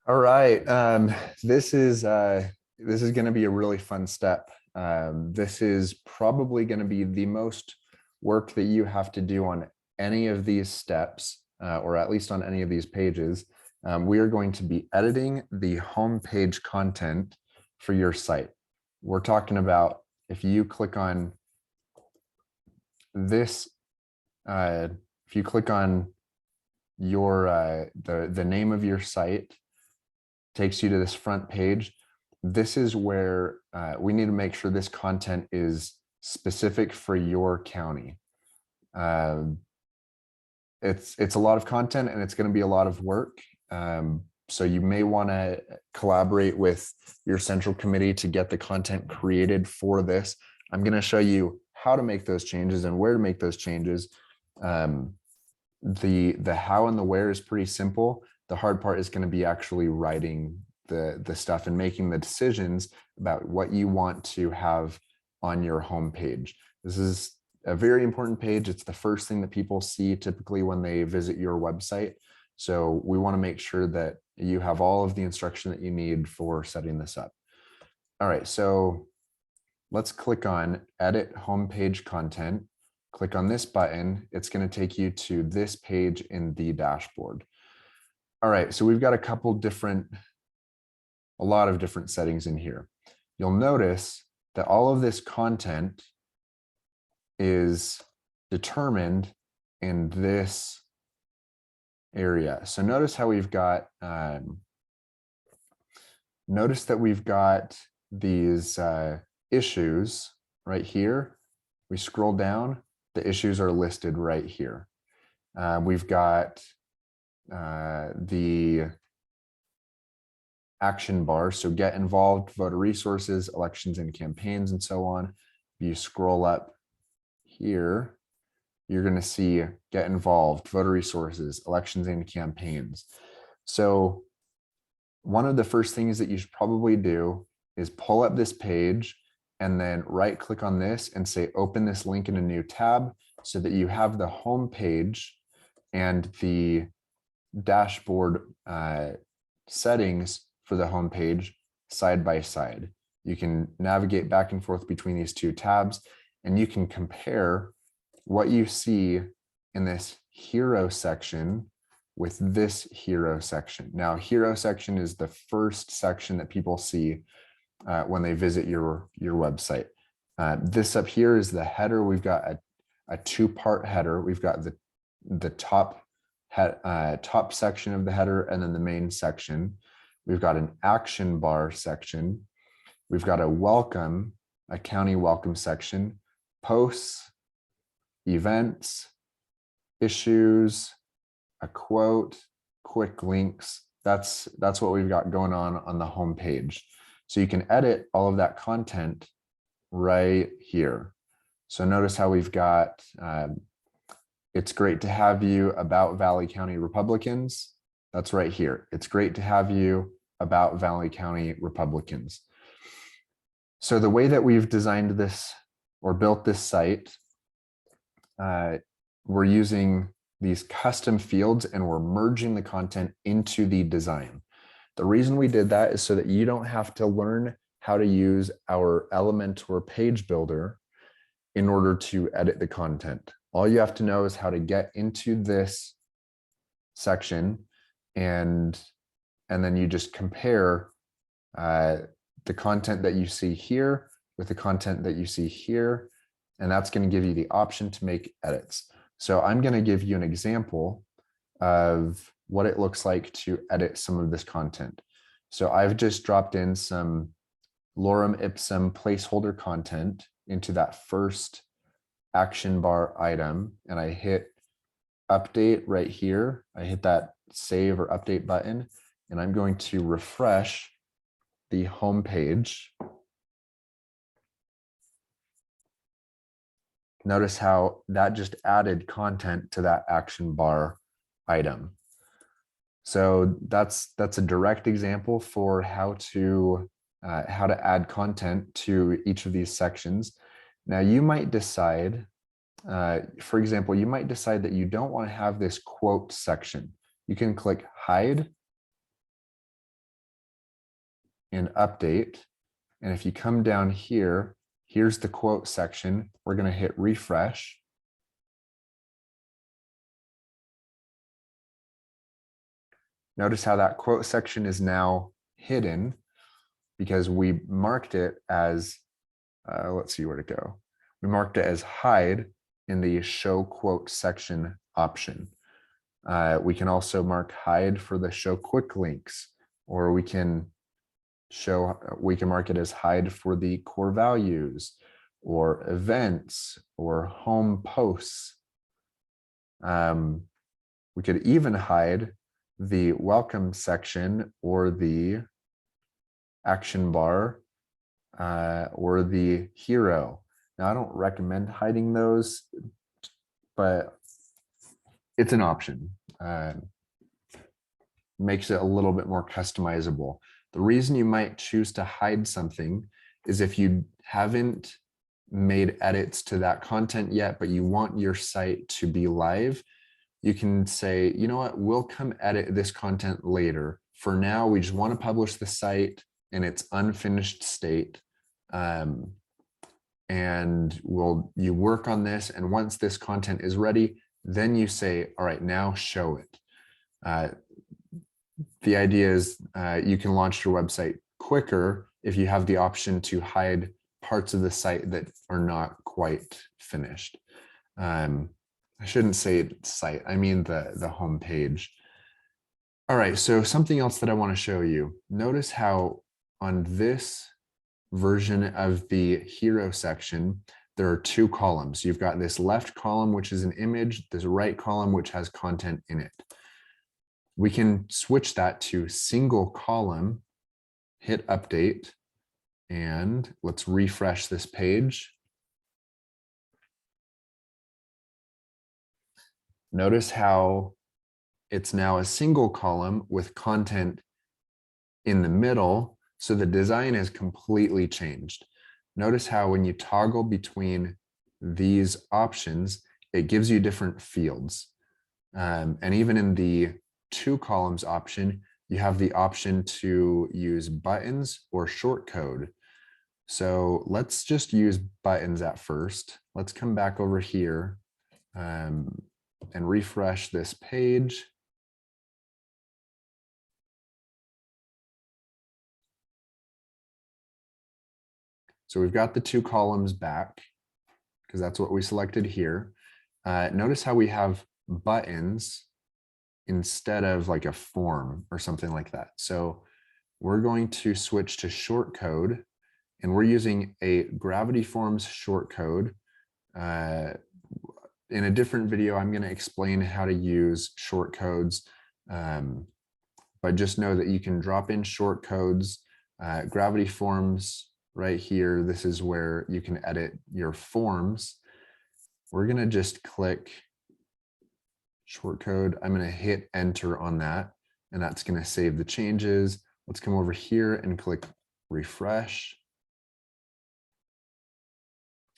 All right. This is going to be a really fun step. This is probably going to be the most work that you have to do on any of these steps, or at least on any of these pages. We are going to be editing the homepage content for your site. We're talking about if you click on this, if you click on your the name of your site, takes you to this front page. This is where we need to make sure this content is specific for your county. It's a lot of content and it's going to be a lot of work. So you may want to collaborate with your central committee to get the content created for this. I'm going to show you how to make those changes and where to make those changes. The how and the where is pretty simple. The hard part is going to be actually writing the stuff and making the decisions about what you want to have on your home page. This is a very important page. It's the first thing that people see typically when they visit your website. So we want to make sure that you have all of the instruction that you need for setting this up. All right, so let's click on Edit Homepage Content. Click on this button. It's going to take you to this page in the dashboard. All right, so we've got a lot of different settings in here. You'll notice that all of this content is determined in this area. So notice how we've got, notice that we've got these issues right here. We scroll down, the issues are listed right here. We've got the action bar, so get involved, voter resources, elections and campaigns, and so on. If you scroll up here, you're going to see get involved, voter resources, elections and campaigns. So one of the first things that you should probably do is pull up this page and then right click on this and say open this link in a new tab so that you have the home page and the dashboard settings for the home page side by side. You can navigate back and forth between these two tabs and you can compare what you see in this hero section with this hero section. Now, hero section is the first section that people see when they visit your website. This up here is the header. We've got a two-part header. We've got the top section of the header and then the main section. We've got an action bar section. We've got a county welcome section, posts, events, issues, a quote, quick links. That's what we've got going on the home page. So you can edit all of that content right here. So notice how we've got, it's great to have you about Valley County Republicans. That's right here. It's great to have you about Valley County Republicans. So the way that we've designed this or built this site, we're using these custom fields and we're merging the content into the design. The reason we did that is so that you don't have to learn how to use our Elementor page builder in order to edit the content. All you have to know is how to get into this section and then you just compare the content that you see here with the content that you see here, and that's going to give you the option to make edits. So I'm going to give you an example of what it looks like to edit some of this content. So I've just dropped in some lorem ipsum placeholder content into that first action bar item, and I hit update right here. I hit that save or update button, and I'm going to refresh the home page. Notice how that just added content to that action bar item. So that's a direct example for how to add content to each of these sections. Now you might decide, for example, you might decide that you don't want to have this quote section. You can click hide and update. And if you come down here, here's the quote section. We're going to hit refresh. Notice how that quote section is now hidden because we marked it as, let's see where to go. We marked it as hide in the show quote section option. We can also mark hide for the show quick links, or we can mark it as hide for the core values or events or home posts. We could even hide the welcome section or the action bar or the hero. Now, I don't recommend hiding those, but it's an option. Makes it a little bit more customizable. The reason you might choose to hide something is if you haven't made edits to that content yet, but you want your site to be live, you can say, you know what, we'll come edit this content later. For now, we just want to publish the site in its unfinished state. And you work on this. And once this content is ready, then you say, all right, now show it. The idea is you can launch your website quicker if you have the option to hide parts of the site that are not quite finished. I shouldn't say site, I mean the home page. All right, so something else that I want to show you. Notice how on this version of the hero section, there are two columns. You've got this left column, which is an image, this right column, which has content in it. We can switch that to single column, hit update, and let's refresh this page. Notice how it's now a single column with content in the middle. So the design is completely changed. Notice how when you toggle between these options, it gives you different fields. And even in the two columns option, you have the option to use buttons or short code. So let's just use buttons at first. Let's come back over here and refresh this page. So we've got the two columns back because that's what we selected here. Notice how we have buttons instead of like a form or something like that. So we're going to switch to short code, and we're using a Gravity Forms short code. In a different video, I'm going to explain how to use short codes, but just know that you can drop in short codes. Gravity Forms right here, this is where you can edit your forms. We're going to just click short code. I'm going to hit enter on that, and that's going to save the changes. Let's come over here and click refresh.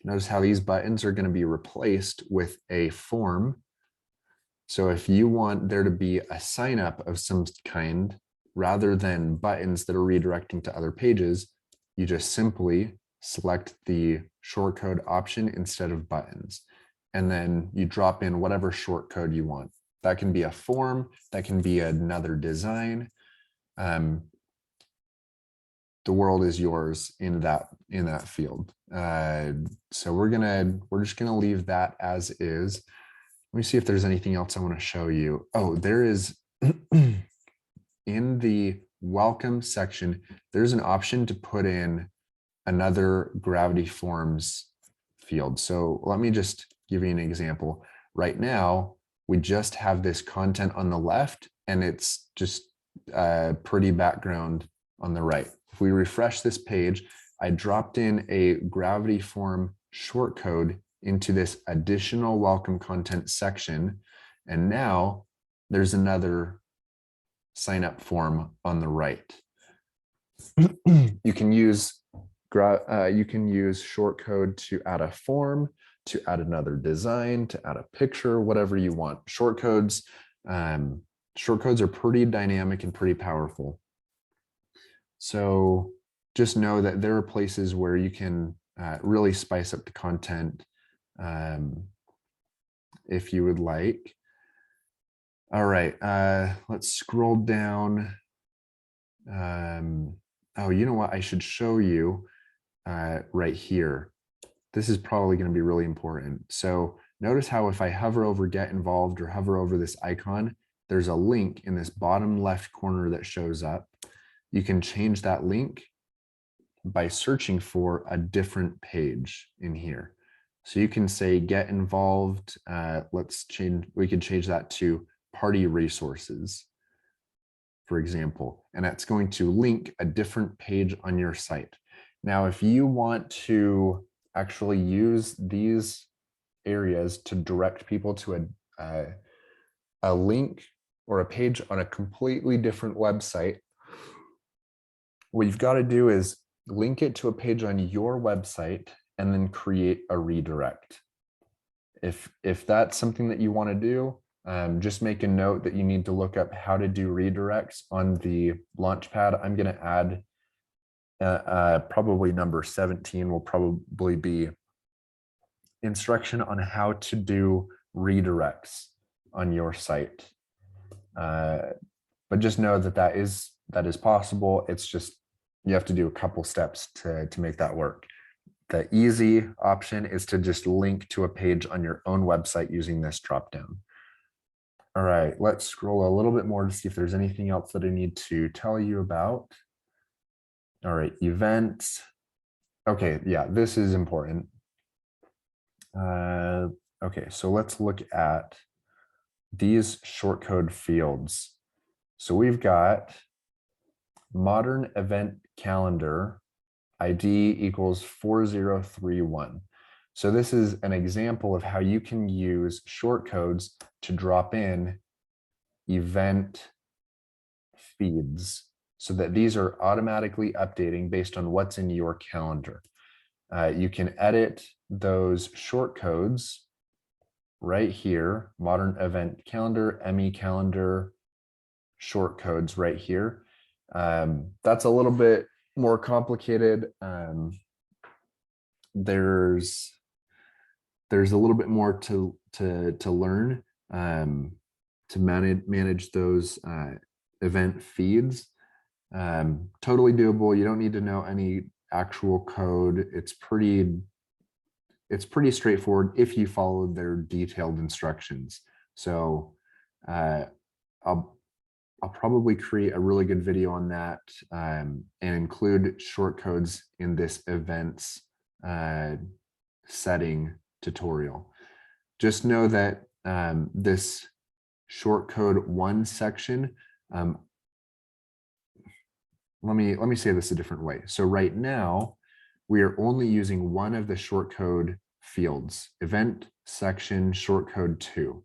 Notice how these buttons are going to be replaced with a form. So if you want there to be a sign up of some kind, rather than buttons that are redirecting to other pages, you just simply select the short code option instead of buttons. And then you drop in whatever short code you want. That can be a form, that can be another design. The world is yours in that field. So we're just gonna leave that as is. Let me see if there's anything else I want to show you. Oh, there is in the welcome section, there's an option to put in another Gravity Forms field. So let me just give you an example. Right now, we just have this content on the left, and it's just a pretty background on the right. If we refresh this page, I dropped in a Gravity Form short code into this additional welcome content section. And now there's another sign up form on the right. You can use short code to add a form, to add another design, to add a picture, whatever you want. Short codes are pretty dynamic and pretty powerful. So just know that there are places where you can really spice up the content if you would like. All right, let's scroll down. Oh, you know what? I should show you right here. This is probably going to be really important. So notice how if I hover over Get Involved or hover over this icon, there's a link in this bottom left corner that shows up. You can change that link by searching for a different page in here. So you can say Get Involved. We could change that to Party Resources, for example, and that's going to link a different page on your site. Now, if you want to actually use these areas to direct people to a link or a page on a completely different website, what you've got to do is link it to a page on your website and then create a redirect. If that's something that you want to do, just make a note that you need to look up how to do redirects on the Launchpad. I'm going to add probably number 17 will probably be instruction on how to do redirects on your site. But just know that that is possible. It's just you have to do a couple steps to make that work. The easy option is to just link to a page on your own website using this dropdown. All right, let's scroll a little bit more to see if there's anything else that I need to tell you about. All right, events. Okay, yeah, this is important. Okay, so let's look at these shortcode fields. So we've got modern event calendar ID equals 4031. So this is an example of how you can use shortcodes to drop in event feeds so that these are automatically updating based on what's in your calendar. You can edit those shortcodes right here, modern event calendar, ME calendar, shortcodes right here. That's a little bit more complicated. There's a little bit more to learn to manage those event feeds. Totally doable. You don't need to know any actual code. It's pretty straightforward if you follow their detailed instructions. So I'll probably create a really good video on that and include shortcodes in this events setting tutorial. Just know that this shortcode 1 section, let me say this a different way. So right now, we are only using one of the shortcode fields, event section shortcode 2.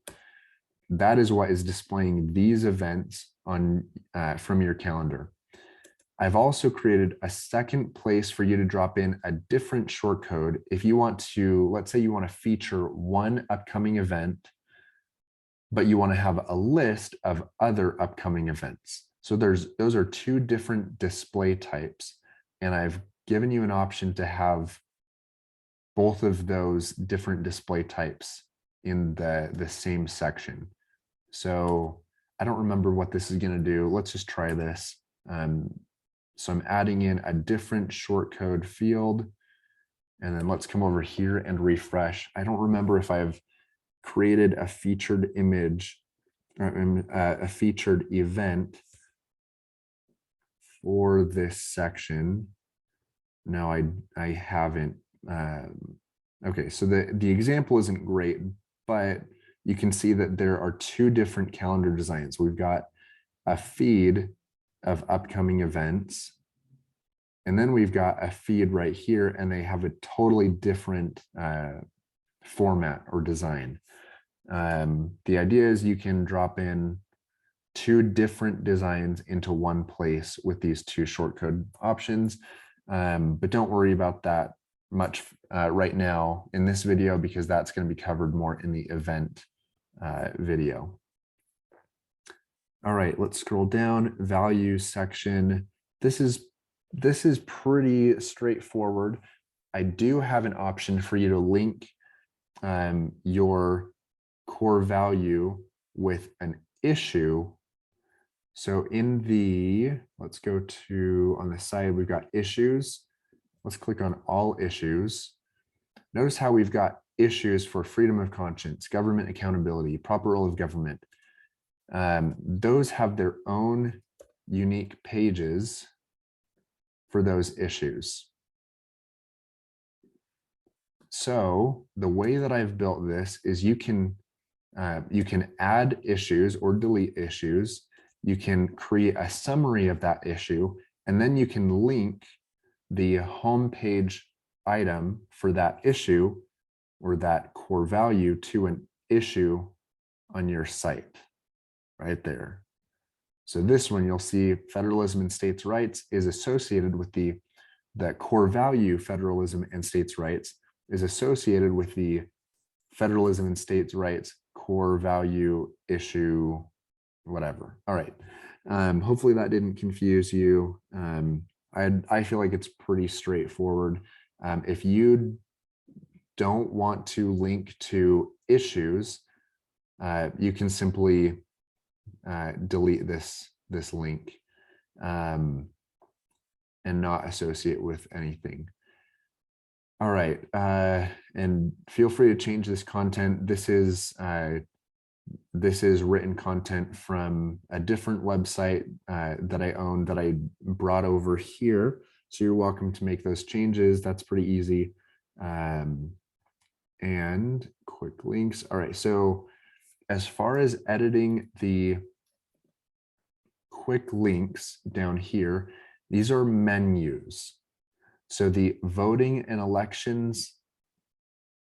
That is what is displaying these events on from your calendar. I've also created a second place for you to drop in a different shortcode if you want to, let's say you want to feature one upcoming event, but you want to have a list of other upcoming events. So those are two different display types, and I've given you an option to have both of those different display types in the same section. So I don't remember what this is going to do. Let's just try this. So I'm adding in a different shortcode field, and then let's come over here and refresh. I don't remember if I've created a featured image, a featured event for this section. No, I haven't. Okay, so the example isn't great, but you can see that there are two different calendar designs. We've got a feed of upcoming events, and then we've got a feed right here, and they have a totally different format or design. The idea is you can drop in two different designs into one place with these two shortcode options, but don't worry about that much right now in this video, because that's going to be covered more in the event video. All right, let's scroll down. Value section. This is this is pretty straightforward. I do have an option for you to link your core value with an issue. So in the, let's go to, on the side, we've got issues. Let's click on all issues. Notice how we've got issues for freedom of conscience, government accountability, proper role of government. Those have their own unique pages for those issues. So the way that I've built this is you can add issues or delete issues. You can create a summary of that issue, and then you can link the homepage item for that issue or that core value to an issue on your site right there. So this one, you'll see federalism and states' rights is associated with the core value federalism and states' rights is associated with the federalism and states' rights core value issue, whatever. All right. Hopefully that didn't confuse you. I feel like it's pretty straightforward. If you don't want to link to issues, you can simply delete this link and not associate with anything. All right, and feel free to change this content. This is written content from a different website that I own that I brought over here. So you're welcome to make those changes. That's pretty easy. And quick links. All right, so as far as editing the quick links down here, these are menus. So the voting and elections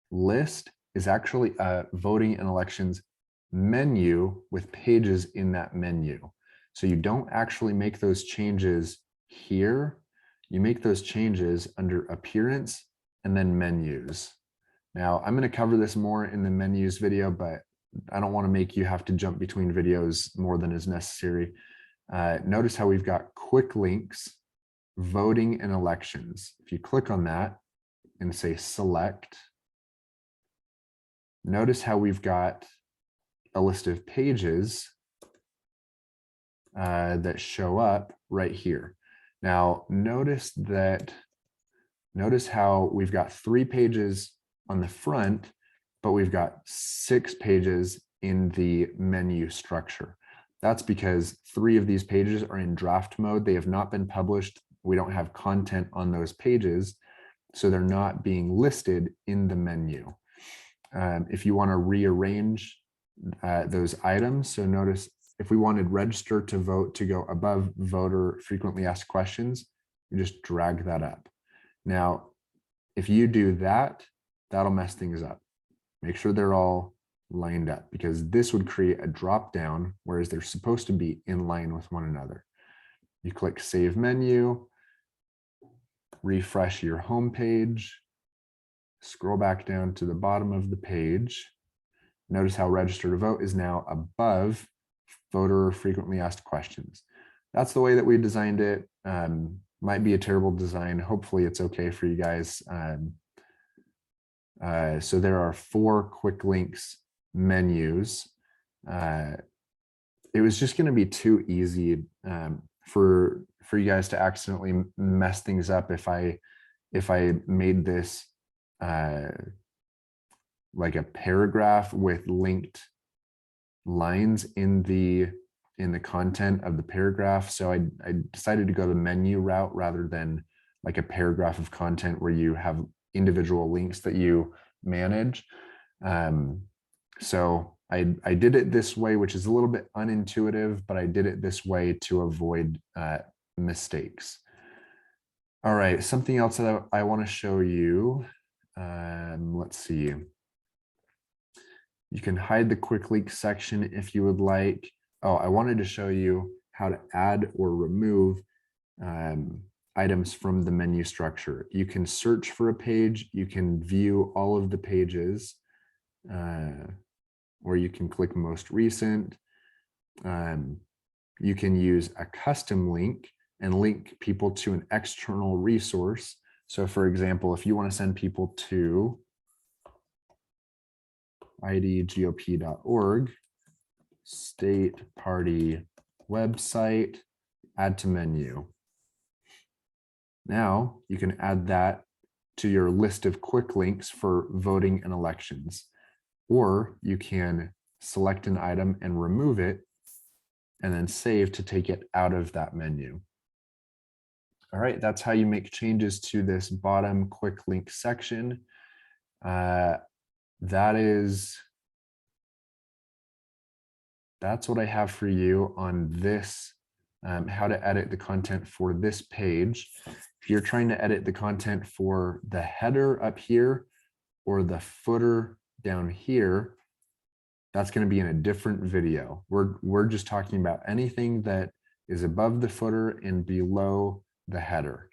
list is actually a voting and elections menu with pages in that menu. So you don't actually make those changes here. You make those changes under appearance and then menus. Now I'm going to cover this more in the menus video, but I don't want to make you have to jump between videos more than is necessary. Notice how we've got quick links, voting and elections. If you click on that and say select, notice how we've got a list of pages that show up right here. Now notice how we've got 3 pages on the front, but we've got 6 pages in the menu structure. That's because 3 of these pages are in draft mode. They have not been published. We don't have content on those pages, so they're not being listed in the menu. If you want to rearrange those items, so notice if we wanted register to vote to go above voter frequently asked questions, you just drag that up. Now, if you do that, that'll mess things up. Make sure they're all lined up, because this would create a drop down, whereas they're supposed to be in line with one another. You click Save Menu, refresh your home page, scroll back down to the bottom of the page. Notice how Register to Vote is now above Voter Frequently Asked Questions. That's the way that we designed it. Might be a terrible design. Hopefully it's okay for you guys. So there are 4 quick links menus. It was just going to be too easy for you guys to accidentally mess things up if I made this like a paragraph with linked lines in the content of the paragraph. So I decided to go the menu route rather than like a paragraph of content where you have individual links that you manage. So I did it this way, which is a little bit unintuitive, but I did it this way to avoid mistakes. All right, something else that I want to show you. Let's see. You can hide the quick link section if you would like. Oh, I wanted to show you how to add or remove items from the menu structure. You can search for a page, you can view all of the pages, or you can click most recent. You can use a custom link, and link people to an external resource. So for example, if you want to send people to idgop.org, state party website, add to menu. Now you can add that to your list of quick links for voting and elections, or you can select an item and remove it and then save to take it out of that menu. All right, that's how you make changes to this bottom quick link section. That's what I have for you on this, how to edit the content for this page. If you're trying to edit the content for the header up here or the footer down here, that's going to be in a different video. We're just talking about anything that is above the footer and below the header.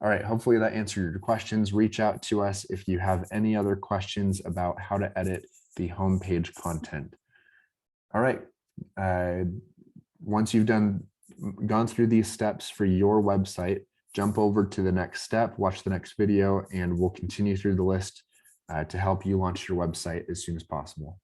All right, hopefully that answered your questions. Reach out to us if you have any other questions about how to edit the homepage content. All right, once you've gone through these steps for your website, jump over to the next step, watch the next video, and we'll continue through the list to help you launch your website as soon as possible.